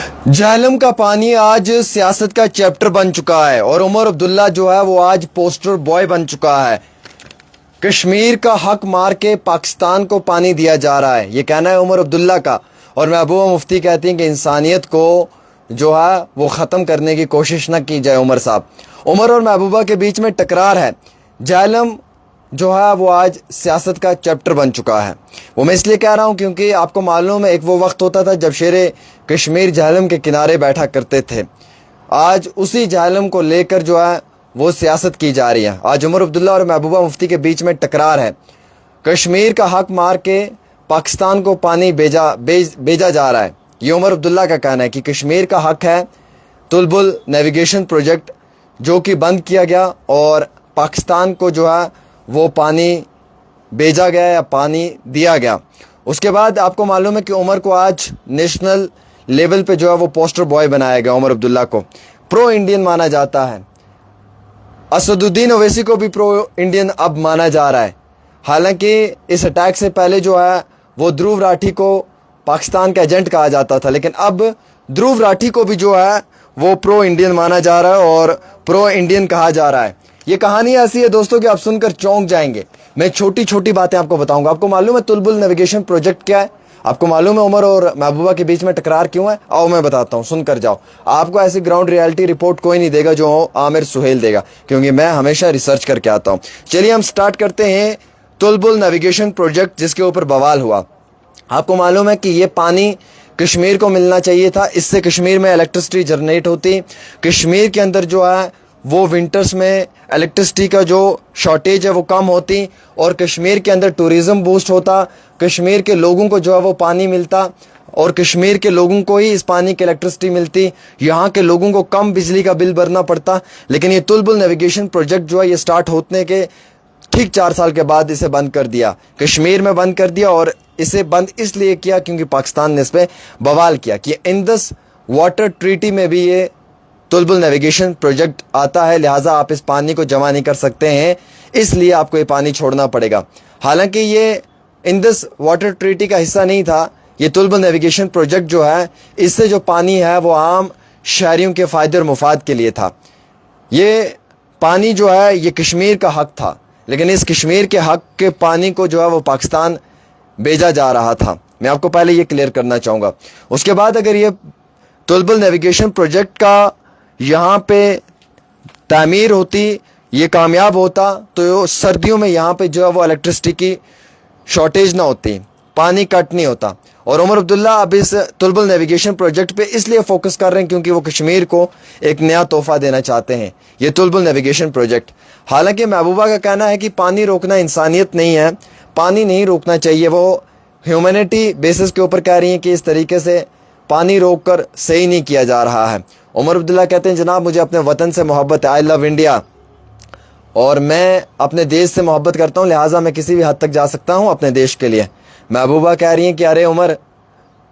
जहलम का पानी आज सियासत का चैप्टर बन चुका है और उमर अब्दुल्ला जो है वो आज पोस्टर बॉय बन चुका है। कश्मीर का हक मार के पाकिस्तान को पानी दिया जा रहा है, ये कहना है उमर अब्दुल्ला का। और महबूबा मुफ्ती कहती हैं कि इंसानियत को जो है वो ख़त्म करने की कोशिश न की जाए। उमर साहब, उमर और महबूबा के बीच में टकरार है। जहलम जो है वो आज सियासत का चैप्टर बन चुका है। वो मैं इसलिए कह रहा हूँ क्योंकि आपको मालूम है एक वो वक्त होता था जब शेर कश्मीर जहलम के किनारे बैठा करते थे। आज उसी जहलम को लेकर जो है वो सियासत की जा रही है। आज उमर अब्दुल्ला और महबूबा मुफ्ती के बीच में टकरार है। कश्मीर का हक मार के पाकिस्तान को पानी भेजा जा रहा है। ये उमर अब्दुल्ला का कहना है कि कश्मीर का हक है तुलबुल नेविगेशन प्रोजेक्ट जो कि बंद किया गया और पाकिस्तान को जो है वो पानी भेजा गया या पानी दिया गया। उसके बाद आपको मालूम है कि उमर को आज नेशनल लेवल पे जो है वो पोस्टर बॉय बनाया गया। उमर अब्दुल्ला को प्रो इंडियन माना जाता है। असदुद्दीन ओवैसी को भी प्रो इंडियन अब माना जा रहा है। हालांकि इस अटैक से पहले जो है वो ध्रुव राठी को पाकिस्तान का एजेंट कहा जाता था, लेकिन अब ध्रुव राठी को भी जो है वो प्रो इंडियन माना जा रहा है और प्रो इंडियन कहा जा रहा है। ये कहानी ऐसी है दोस्तों कि आप सुनकर चौंक जाएंगे। मैं छोटी छोटी बातें आपको बताऊंगा। आपको मालूम है तुलबुल नेविगेशन प्रोजेक्ट क्या है? आपको मालूम है उमर और महबूबा के बीच में टकरार क्यों है? आओ मैं बताता हूँ, सुनकर जाओ। आपको ऐसी ग्राउंड रियलिटी रिपोर्ट कोई नहीं देगा जो आमिर सुहेल देगा, क्योंकि मैं हमेशा रिसर्च करके आता हूँ। चलिए हम स्टार्ट करते हैं तुलबुल नेविगेशन प्रोजेक्ट जिसके ऊपर बवाल हुआ। आपको मालूम है कि ये पानी कश्मीर को मिलना चाहिए था। इससे कश्मीर में इलेक्ट्रिसिटी जनरेट होती। कश्मीर के अंदर जो है वो विंटर्स में इलेक्ट्रिसिटी का जो शॉर्टेज है वो कम होती और कश्मीर के अंदर टूरिज़्म बूस्ट होता। कश्मीर के लोगों को जो है वो पानी मिलता और कश्मीर के लोगों को ही इस पानी की इलेक्ट्रिसिटी मिलती। यहाँ के लोगों को कम बिजली का बिल भरना पड़ता। लेकिन ये तुलबुल नेविगेशन प्रोजेक्ट जो है ये स्टार्ट होने के ठीक 4 साल के बाद इसे बंद कर दिया। कश्मीर में बंद कर दिया और इसे बंद इसलिए किया क्योंकि पाकिस्तान ने इस पर बवाल किया कि इंडस वाटर ट्रीटी में भी ये तुलबुल नेविगेशन प्रोजेक्ट आता है, लिहाजा आप इस पानी को जमा नहीं कर सकते हैं, इसलिए आपको ये पानी छोड़ना पड़ेगा। हालांकि ये इंडस वाटर ट्रीटी का हिस्सा नहीं था। ये तुलबुल नेविगेशन प्रोजेक्ट जो है इससे जो पानी है वो आम शहरियों के फ़ायदे और मुफाद के लिए था। ये पानी जो है ये कश्मीर का हक था, लेकिन इस कश्मीर के हक के पानी को जो है वो पाकिस्तान भेजा जा रहा था। मैं आपको पहले ये क्लियर करना चाहूँगा। उसके बाद अगर ये तुलबुल नेविगेशन प्रोजेक्ट का यहाँ पे तामीर होती, ये कामयाब होता, तो सर्दियों में यहाँ पे जो है वो इलेक्ट्रिसिटी की शॉर्टेज ना होती, पानी कट नहीं होता। और उमर अब्दुल्ला अब इस तुलबुल नेविगेशन प्रोजेक्ट पे इसलिए फोकस कर रहे हैं क्योंकि वो कश्मीर को एक नया तोहफा देना चाहते हैं, ये तुलबुल नेविगेशन प्रोजेक्ट। हालांकि महबूबा का कहना है कि पानी रोकना इंसानियत नहीं है, पानी नहीं रोकना चाहिए। वो ह्यूमैनिटी बेसिस के ऊपर कह रही हैं कि इस तरीके से पानी रोक कर सही नहीं किया जा रहा है। उमर अब्दुल्ला कहते हैं जनाब मुझे अपने वतन से मोहब्बत है, आई लव इंडिया, और मैं अपने देश से मोहब्बत करता हूँ, लिहाजा मैं किसी भी हद तक जा सकता हूँ अपने देश के लिए। महबूबा कह रही हैं कि अरे उमर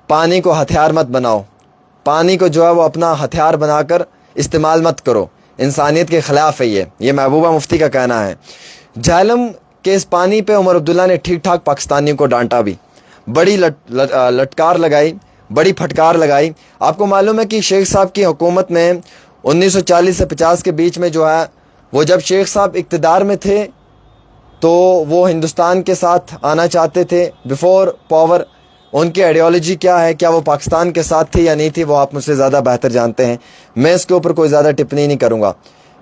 पानी को हथियार मत बनाओ, पानी को जो है वो अपना हथियार बनाकर इस्तेमाल मत करो, इंसानियत के ख़िलाफ़ है ये महबूबा मुफ्ती का कहना है। जहलम के इस पानी पे उमर अब्दुल्ला ने ठीक ठाक पाकिस्तानियों को डांटा भी, बड़ी लटकार लगाई, बड़ी फटकार लगाई। आपको मालूम है कि शेख साहब की हुकूमत में 1940 से 50 के बीच में जो है वो जब शेख साहब इक़्तिदार में थे तो वो हिंदुस्तान के साथ आना चाहते थे। बिफोर पावर उनकी आइडियोलॉजी क्या है, क्या वो पाकिस्तान के साथ थी या नहीं थी, वो आप मुझसे ज़्यादा बेहतर जानते हैं। मैं इसके ऊपर कोई ज़्यादा टिप्पणी नहीं करूँगा।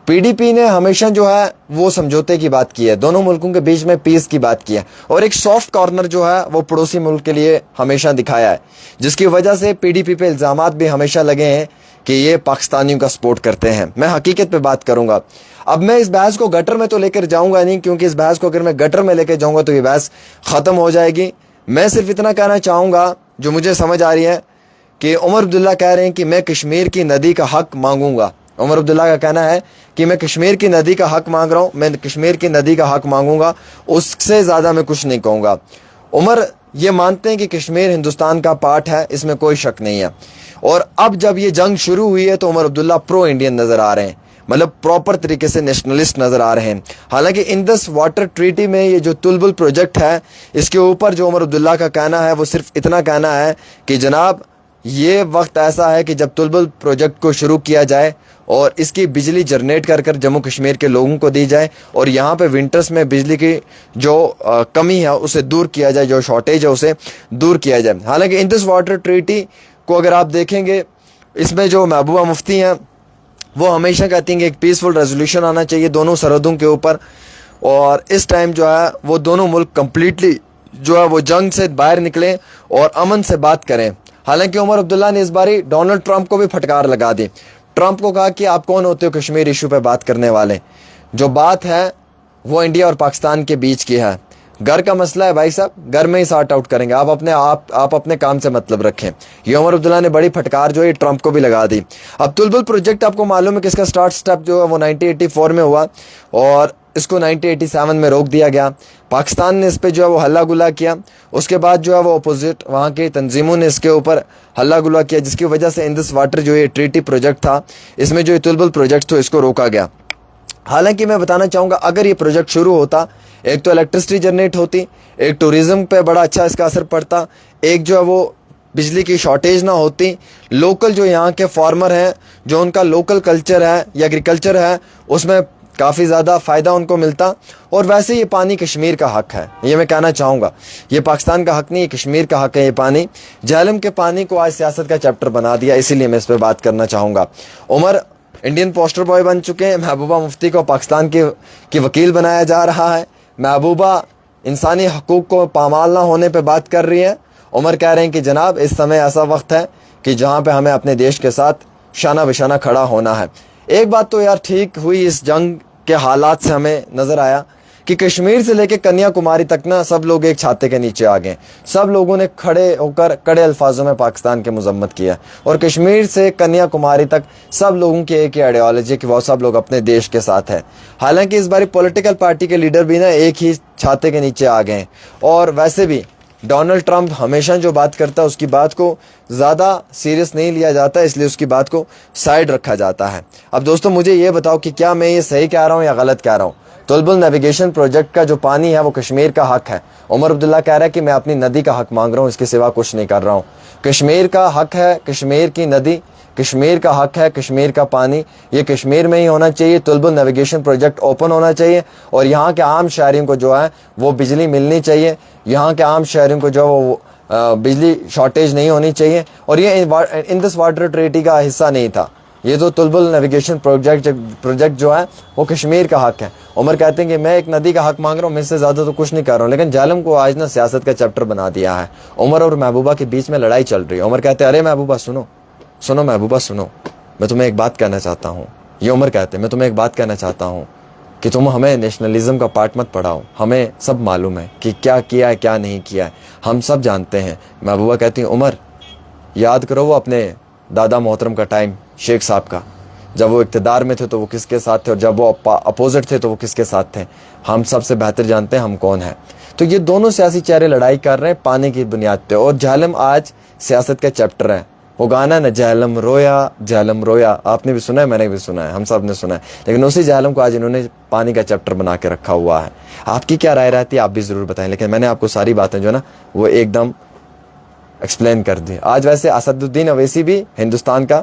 पीडीपी ने हमेशा जो है वो समझौते की बात की है, दोनों मुल्कों के बीच में पीस की बात की है और एक सॉफ्ट कॉर्नर जो है वो पड़ोसी मुल्क के लिए हमेशा दिखाया है, जिसकी वजह से पीडीपी पे इल्ज़ामात भी हमेशा लगे हैं कि ये पाकिस्तानियों का सपोर्ट करते हैं। मैं हकीकत पे बात करूँगा। अब मैं इस बहस को गटर में तो लेकर जाऊँगा नहीं, क्योंकि इस बहस को अगर मैं गटर में लेकर जाऊँगा तो ये बहस ख़त्म हो जाएगी। मैं सिर्फ इतना कहना चाहूँगा जो मुझे समझ आ रही है कि उमर अब्दुल्ला कह रहे हैं कि मैं कश्मीर की नदी का हक मांगूंगा। उमर अब्दुल्ला का कहना है कि मैं कश्मीर की नदी का हक मांग रहा हूँ, मैं कश्मीर की नदी का हक मांगूंगा, उससे ज़्यादा मैं कुछ नहीं कहूँगा। उमर ये मानते हैं कि कश्मीर हिंदुस्तान का पार्ट है, इसमें कोई शक नहीं है। और अब जब ये जंग शुरू हुई है तो उमर अब्दुल्ला प्रो इंडियन नज़र आ रहे हैं, मतलब प्रॉपर तरीके से नेशनलिस्ट नज़र आ रहे हैं। हालांकि इंडस वाटर ट्रीटी में ये जो तुलबुल प्रोजेक्ट है इसके ऊपर जो उमर अब्दुल्ला का कहना है वो सिर्फ इतना कहना है कि जनाब یہ وقت ایسا ہے کہ جب تلبل پروجیکٹ کو شروع کیا جائے اور اس کی بجلی جنریٹ کر کر جموں کشمیر کے لوگوں کو دی جائے اور یہاں پہ ونٹرز میں بجلی کی جو کمی ہے اسے دور کیا جائے, جو شارٹیج ہے اسے دور کیا جائے. حالانکہ ان دس واٹر ٹریٹی کو اگر آپ دیکھیں گے, اس میں جو محبوبہ مفتی ہیں وہ ہمیشہ کہتی ہیں کہ ایک پیسفل ریزولوشن آنا چاہیے دونوں سرحدوں کے اوپر, اور اس ٹائم جو ہے وہ دونوں ملک کمپلیٹلی جو ہے وہ جنگ سے باہر نکلیں اور امن سے بات کریں. حالانکہ عمر عبداللہ نے اس باری ڈونلڈ ٹرمپ کو بھی پھٹکار لگا دی. ٹرمپ کو کہا کہ آپ کون ہوتے ہو کشمیر ایشو پہ بات کرنے والے, جو بات ہے وہ انڈیا اور پاکستان کے بیچ کی ہے. گھر کا مسئلہ ہے بھائی صاحب, گھر میں ہی سارٹ آؤٹ کریں گے, آپ اپنے کام سے مطلب رکھیں. یہ عمر عبداللہ نے بڑی پھٹکار جو ہے ٹرمپ کو بھی لگا دی. اب تلبل پروجیکٹ آپ کو معلوم ہے کہ اس کا سٹیپ جو ہے وہ 1984 میں ہوا اور اس کو 1987 میں روک دیا گیا. پاکستان نے اس پہ جو ہے وہ ہلہ گلا کیا. اس کے بعد جو ہے وہ اپوزٹ وہاں کی تنظیموں نے اس کے اوپر ہلہ گلا کیا, جس کی وجہ سے انڈس واٹر جو یہ ٹریٹی پروجیکٹ تھا, اس میں جو یہ تلبل پروجیکٹ تھا اس کو روکا گیا. حالانکہ میں بتانا چاہوں گا اگر یہ پروجیکٹ شروع ہوتا, ایک تو الیکٹرسٹی جنریٹ ہوتی, ایک ٹوریزم پہ بڑا اچھا اس کا اثر پڑتا, ایک جو ہے وہ بجلی کی شارٹیج نہ ہوتی, لوکل جو یہاں کے فارمر ہیں جو ان کا لوکل کلچر ہے یا ایگریکلچر ہے اس میں کافی زیادہ فائدہ ان کو ملتا. اور ویسے یہ پانی کشمیر کا حق ہے, یہ میں کہنا چاہوں گا, یہ پاکستان کا حق نہیں, یہ کشمیر کا حق ہے. یہ پانی جہلم کے پانی کو آج سیاست کا چیپٹر بنا دیا, اسی لیے میں اس پہ بات کرنا چاہوں گا. عمر انڈین پوسٹر بوائے بن چکے ہیں, محبوبہ مفتی کو پاکستان کی وکیل بنایا جا رہا ہے. محبوبہ انسانی حقوق کو پامال نہ ہونے پہ بات کر رہی ہے. عمر کہہ رہے ہیں کہ جناب اس سمے ایسا وقت ہے کہ جہاں پہ ہمیں اپنے دیش کے ساتھ شانہ بشانہ کھڑا ہونا ہے. ایک بات تو یار ٹھیک ہوئی اس جنگ کے حالات سے ہمیں نظر آیا کہ کشمیر سے لے کے کنیا کماری تک نا سب لوگ ایک چھاتے کے نیچے آ گئے. سب لوگوں نے کھڑے ہو کر کڑے الفاظوں میں پاکستان کے مذمت کیا, اور کشمیر سے کنیا کماری تک سب لوگوں کی ایک ہی آئیڈیالوجی کہ وہ سب لوگ اپنے دیش کے ساتھ ہیں. حالانکہ اس باری پولیٹیکل پارٹی کے لیڈر بھی نا ایک ہی چھاتے کے نیچے آ گئے. اور ویسے بھی ڈونلڈ ٹرمپ ہمیشہ جو بات کرتا ہے اس کی بات کو زیادہ سیریس نہیں لیا جاتا, اس لیے اس کی بات کو سائڈ رکھا جاتا ہے. اب دوستو مجھے یہ بتاؤ کہ کیا میں یہ صحیح کہہ رہا ہوں یا غلط کہہ رہا ہوں. تلبل نیویگیشن پروجیکٹ کا جو پانی ہے وہ کشمیر کا حق ہے. عمر عبداللہ کہہ رہا ہے کہ میں اپنی ندی کا حق مانگ رہا ہوں, اس کے سوا کچھ نہیں کر رہا ہوں. کشمیر کا حق ہے, کشمیر کی ندی, کشمیر کا حق ہے, کشمیر کا پانی, یہ کشمیر میں ہی ہونا چاہیے. تلبل نیویگیشن پروجیکٹ اوپن ہونا چاہیے اور یہاں کے عام شہریوں کو جو ہے وہ بجلی ملنی چاہیے. یہاں کے عام شہریوں کو جو وہ بجلی شارٹیج نہیں ہونی چاہیے. اور یہ انڈس واٹر ٹریٹی کا حصہ نہیں تھا, یہ تو تلبل نیویگیشن پروجیکٹ جو ہے وہ کشمیر کا حق ہے. عمر کہتے ہیں کہ میں ایک ندی کا حق مانگ رہا ہوں, میں اس سے زیادہ تو کچھ نہیں کر رہا ہوں. لیکن جہلم کو آج نا سیاست کا چیپٹر بنا دیا ہے. عمر اور محبوبہ کے بیچ میں لڑائی چل رہی ہے. عمر کہتے ہیں ارے محبوبہ سنو محبوبہ سنو, میں تمہیں ایک بات کہنا چاہتا ہوں. یہ عمر کہتے ہیں میں تمہیں ایک بات کہنا چاہتا ہوں کہ تم ہمیں نیشنلزم کا پارٹ مت پڑھاؤ, ہمیں سب معلوم ہے کہ کیا کیا ہے کیا نہیں کیا ہے, ہم سب جانتے ہیں. محبوبہ کہتی ہیں عمر یاد کرو وہ اپنے دادا محترم کا ٹائم, شیخ صاحب کا, جب وہ اقتدار میں تھے تو وہ کس کے ساتھ تھے, اور جب وہ اپوزٹ تھے تو وہ کس کے ساتھ تھے. ہم سب سے بہتر جانتے ہیں ہم کون ہیں. تو یہ دونوں سیاسی چہرے لڑائی کر رہے ہیں پانی کی بنیاد پہ, اور جہلم آج سیاست کا چیپٹر ہے. وہ گانا نا جہلم رویا, آپ نے بھی سنا ہے, میں نے بھی سنا ہے, ہم سب نے سنا ہے. لیکن اسی جہلم کو آج انہوں نے پانی کا چیپٹر بنا کے رکھا ہوا ہے. آپ کی کیا رائے رہتی ہے آپ بھی ضرور بتائیں. لیکن میں نے آپ کو ساری باتیں جو نا وہ ایک دم ایکسپلین کر دی. آج ویسے اسد الدین اویسی بھی ہندوستان کا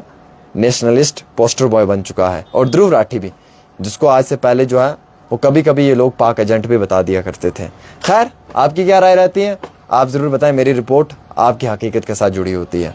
نیشنلسٹ پوسٹر بوائے بن چکا ہے, اور دھرو راٹھی بھی, جس کو آج سے پہلے جو ہے وہ کبھی کبھی یہ لوگ پاک ایجنٹ بھی بتا دیا کرتے تھے. خیر آپ کی کیا رائے رہتی ہے آپ ضرور بتائیں. میری رپورٹ آپ کی حقیقت کے ساتھ جڑی ہوتی ہے.